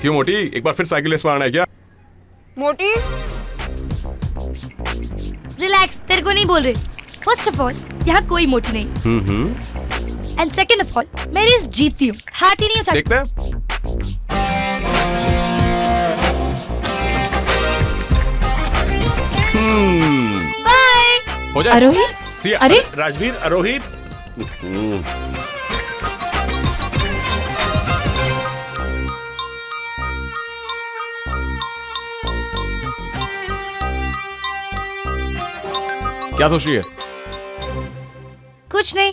क्यों मोटी, एक बार फिर साइकिल रेस में आना है क्या? मोटी रिलैक्स, तेरे को नहीं बोल रहे। फर्स्ट ऑफ ऑल यहाँ कोई मोटी नहीं, एंड सेकंड ऑफ ऑल मैं रेस जीतती हूँ, हारती नहीं हूँ। देखते हैं। बाय। हो जाए। आरोही? See, अरे राजवीर, आरोही, क्या सोच रही है? कुछ नहीं,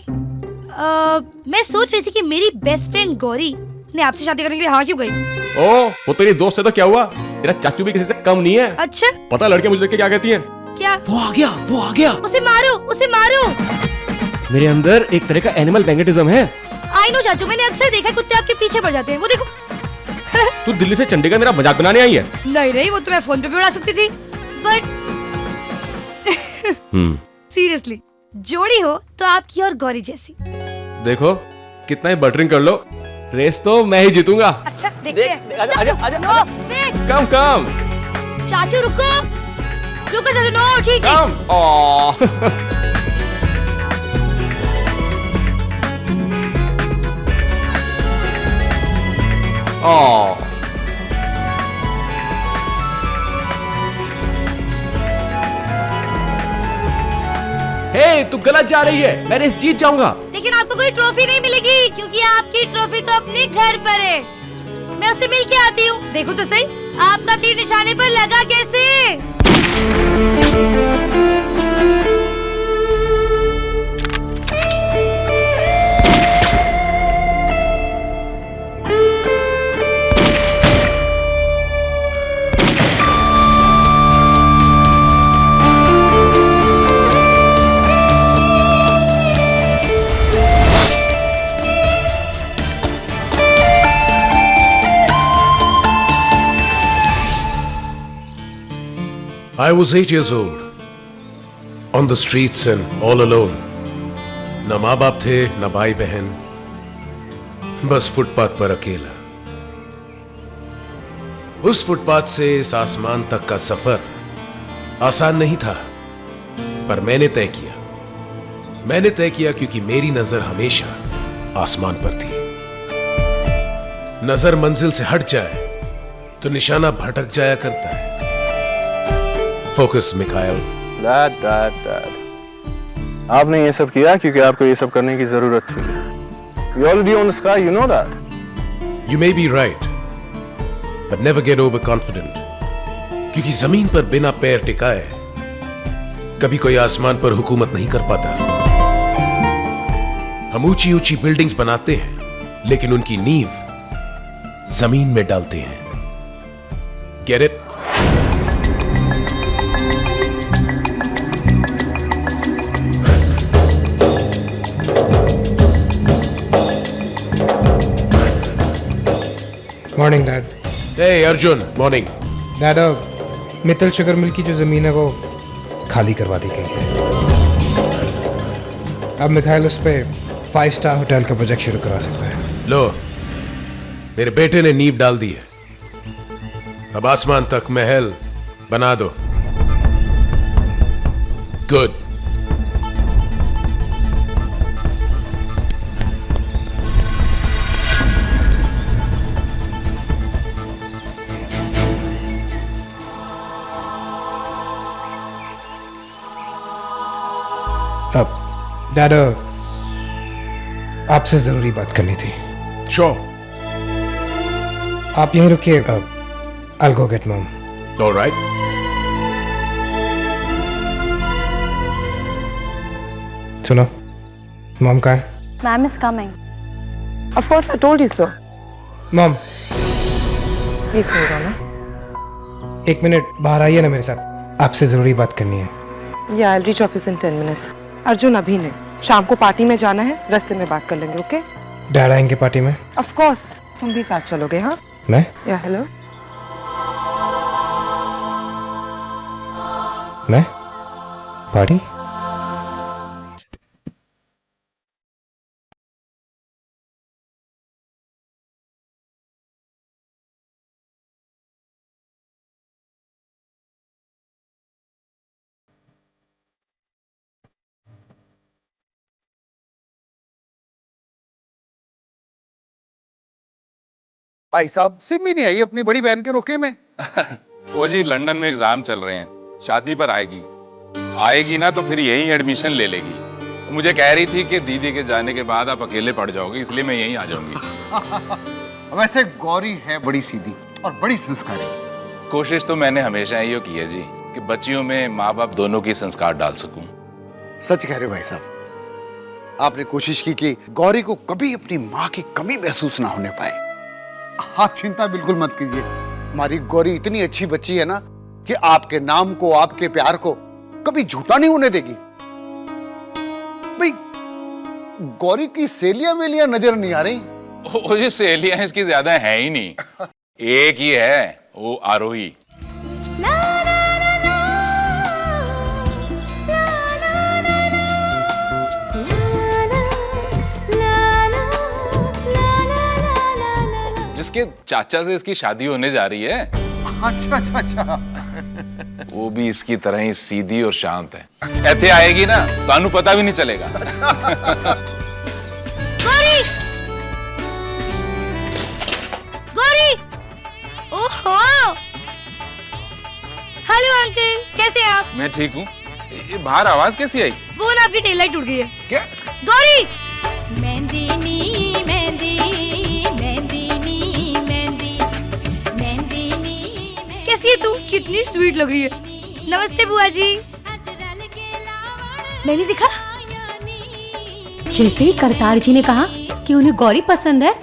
मैं सोच रही थी कि मेरी बेस्ट फ्रेंड गौरी ने आपसे शादी करने के लिए हाँ क्यों गई। ओ, वो तेरी दोस्त है तो क्या हुआ? तेरा चाचू भी किसी से कम नहीं है। अच्छा, पता है लड़के मुझे देख के क्या कहती हैं? क्या? वो आ गया। उसे मारो, उसे मारो। मेरे अंदर एक तरह का एनिमल मैग्नेटिज्म है। आई नो चाचू, मैंने अक्सर देखा है कुत्ते आपके पीछे पड़ जाते हैं, वो देखो। तू दिल्ली से चंडीगढ़ मेरा मजाक बनाने आई है? नहीं, वो तो मैं फोन पे भी उड़ा सकती थी, बट सीरियसली जोड़ी हो तो आपकी और गौरी जैसी। देखो कितना ही बटरिंग कर लो, रेस तो मैं ही जीतूंगा। अच्छा देखते हैं। आजा। नो वेट, कम चाचू रुको चाचू, नो ठीक है। कम। ओ हे, तू गलत जा रही है, मैं रेस जीत जाऊंगा। लेकिन आपको कोई ट्रॉफी नहीं मिलेगी क्योंकि आपकी ट्रॉफी तो अपने घर पर है। मैं उससे मिल के आती हूँ। देखो तो सही, आपका तीर निशाने पर लगा कैसे। I was 8 years old, on the streets and all alone. न माँ बाप थे, न भाई बहन, बस फुटपाथ पर अकेला। उस फुटपाथ से इस आसमान तक का सफर आसान नहीं था, पर मैंने तय किया क्योंकि मेरी नजर हमेशा आसमान पर थी। नजर मंजिल से हट जाए तो निशाना भटक जाया करता है। Focus Mikhail. डैड आपने ये सब किया क्योंकि आपको ये सब करने की जरूरत थी। You already own the sky, you know that. You may be right, but never get overconfident. क्योंकि जमीन पर बिना पैर टिकाए कभी कोई आसमान पर हुकूमत नहीं कर पाता। हम ऊंची ऊंची बिल्डिंग्स बनाते हैं, लेकिन उनकी नींव जमीन में डालते हैं। Get it? Morning dad. Hey Arjun, morning. Dad, Mittal sugar mill की जो जमीन है वो खाली करवा दी गई है। अब मिखाइल उस पे 5 स्टार होटल का प्रोजेक्ट शुरू करवा सकता है। लो, मेरे बेटे ने नींव डाल दी है, अब आसमान तक महल बना दो। गुड। अब डैड, आपसे जरूरी बात करनी थी। Sure. आप यहीं रुकिए, I'll go get mom. All right. सुनो, मॉम कहाँ है? Ma'am is coming. Of course, I told you so. Mom, Please hold on. 1 minute बाहर आइए ना मेरे साथ, आपसे जरूरी बात करनी है। Yeah, I'll reach office in 10 minutes. Arjun अभी नहीं, शाम को पार्टी में जाना है, रास्ते में बात कर लेंगे, ओके? डैड आएंगे पार्टी में? Of course, तुम भी साथ चलोगे, हाँ? मैं? Yeah, hello. मैं? पार्टी? भाई साहब सिम ही नहीं आई अपनी बड़ी बहन के रोके में। वो जी लंदन में एग्जाम चल रहे हैं, शादी पर आएगी ना तो फिर यहीं एडमिशन ले लेगी। मुझे कह रही थी कि दीदी के जाने के बाद आप अकेले पड़ जाओगे, इसलिए मैं यहीं आ जाऊंगी। वैसे गौरी है बड़ी सीधी और बड़ी संस्कारी। कोशिश तो मैंने हमेशा यही की है जी कि बच्चियों में माँ बाप दोनों की संस्कार डाल सकूं। सच कह रहे हो भाई साहब, आपने कोशिश की कि गौरी को कभी अपनी माँ की कमी महसूस ना होने पाए। आप चिंता बिल्कुल मत कीजिए, हमारी गौरी इतनी अच्छी बच्ची है ना कि आपके नाम को, आपके प्यार को कभी झूठा नहीं होने देगी। भाई गौरी की सहेलियां वेलियां नजर नहीं आ रही। वो जी सहेलियां इसकी ज्यादा है ही नहीं, एक ही है, वो आरोही। जिसके चाचा से इसकी शादी होने जा रही है। अच्छा। वो भी इसकी तरह ही सीधी और शांत है। ऐसे आएगी ना तो पता भी नहीं चलेगा। गौरी! गौरी! ओहो! हेलो अंकल, कैसे हैं आप? मैं ठीक हूँ। ये बाहर आवाज कैसी आई? वो ना आपकी टेल लाइट टूट गई है। क्या? गौरी! कैसी है तू? कितनी स्वीट लग रही है। नमस्ते बुआ जी। मैंने दिखा जैसे ही करतार जी ने कहा कि उन्हें गौरी पसंद है,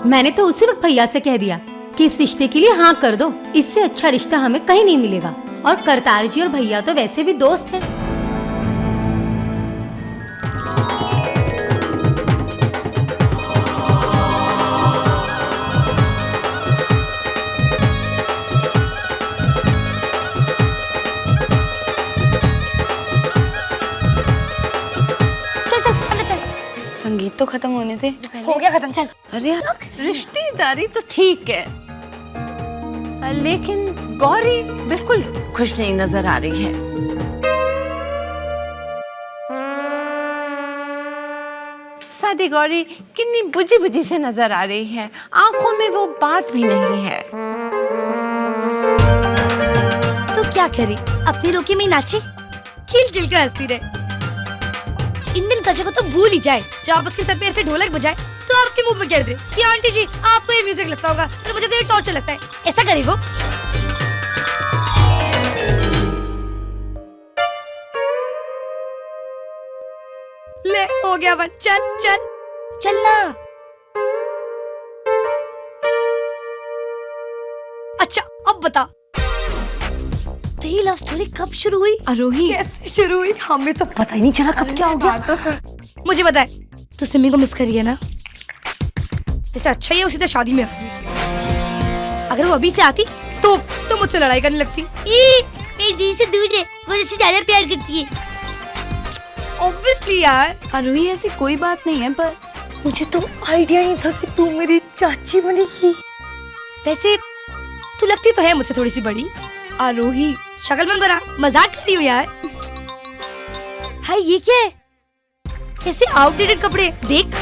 मैंने तो उसी वक्त भैया से कह दिया कि इस रिश्ते के लिए हाँ कर दो। इससे अच्छा रिश्ता हमें कहीं नहीं मिलेगा। और करतार जी और भैया तो वैसे भी दोस्त हैं। संगीत तो खत्म होने थे। हो गया खत्म, चल। अरे रिश्तेदारी तो ठीक है, लेकिन गौरी बिल्कुल खुश नहीं नजर आ रही है। सादी गौरी कितनी बुझी बुझी से नजर आ रही है, आंखों में वो बात भी नहीं है। तो क्या करे, अपनी रोकी में नाचे, खिल खिल कर हंसती रहे। इंडियन कल्चर को तो भूल ही जाए। जब आप उसके सर पे ऐसे ढोलक बजाए तो आपके मुंह पे कह दे कि आंटी जी आपको ये म्यूजिक लगता होगा, पर मुझे तो ये टॉर्चर लगता है। ऐसा करे वो। ले हो गया बस, चल चल चलना। अच्छा अब बता, तेरी लव स्टोरी कब शुरू हुई? आरोही, कैसे शुरू हुई? हमें तो पता ही नहीं चला कब क्या हो गया। तो मुझे पता है, तू सिमी को मिस करी है ना। वैसे अच्छा ही है उसी तरह शादी में आ गई। अगर वो अभी से आती तो मुझसे लड़ाई करने लगती। मेरी दीदी से दूर है, वो मुझसे ज्यादा प्यार करती है। ऑब्वियसली यार। आरोही ऐसी कोई बात नहीं है, पर मुझे तो आइडिया नहीं था कि तू मेरी चाची बनेगी। वैसे तू लगती तो है मुझसे थोड़ी सी बड़ी। आरोही शक्ल मन बना, मजाक कर रही हूँ यार। हाय ये क्या है? कैसे आउटडेटेड कपड़े देख।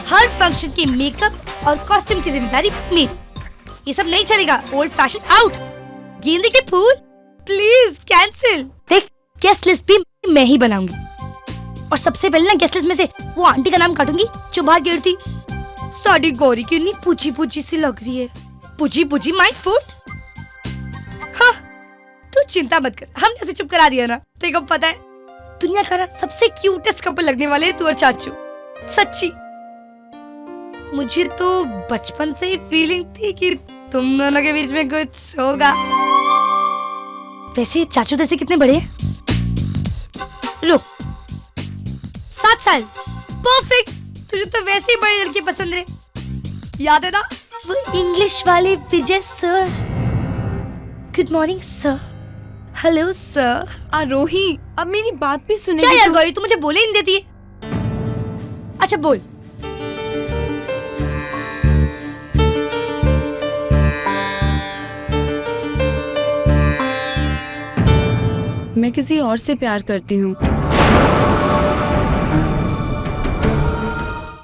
हर फंक्शन के मेकअप और कॉस्ट्यूम की जिम्मेदारी मेरी। ये सब नहीं चलेगा, ओल्ड फैशन आउट। गेंदे के फूल प्लीज कैंसिल। देख गेस्ट लिस्ट भी मैं ही बनाऊंगी, और सबसे पहले ना गेस्ट लिस्ट में से वो आंटी का नाम काटूंगी जो बाहर गिरी थी। साड़ी गौरी की इतनी पूछी पूछी सी लग रही है। पूछी पूछी माय फुट। हाँ तू चिंता मत कर, हमने उसे चुप करा दिया ना। तेरे को पता है दुनिया का ना सबसे क्यूटेस्ट कपल लगने वाले तू और चाचू। सच्ची मुझे तो बचपन से ही फीलिंग थी कि तुम दोनों के बीच में कुछ होगा। वैसे चाचू तेरे से कितने बड़े हैं? रुक, 7 साल। परफेक्ट। तुझे तो वैसे ही बड़ी लड़की पसंद है, याद है ना? वो इंग्लिश वाले Vijay sir. Good morning sir. Hello sir. Aarohi अब मेरी बात भी सुने। क्या यार गौरी, तू मुझे बोले ही नहीं देती है। अच्छा बोल। मैं किसी और से प्यार करती हूँ।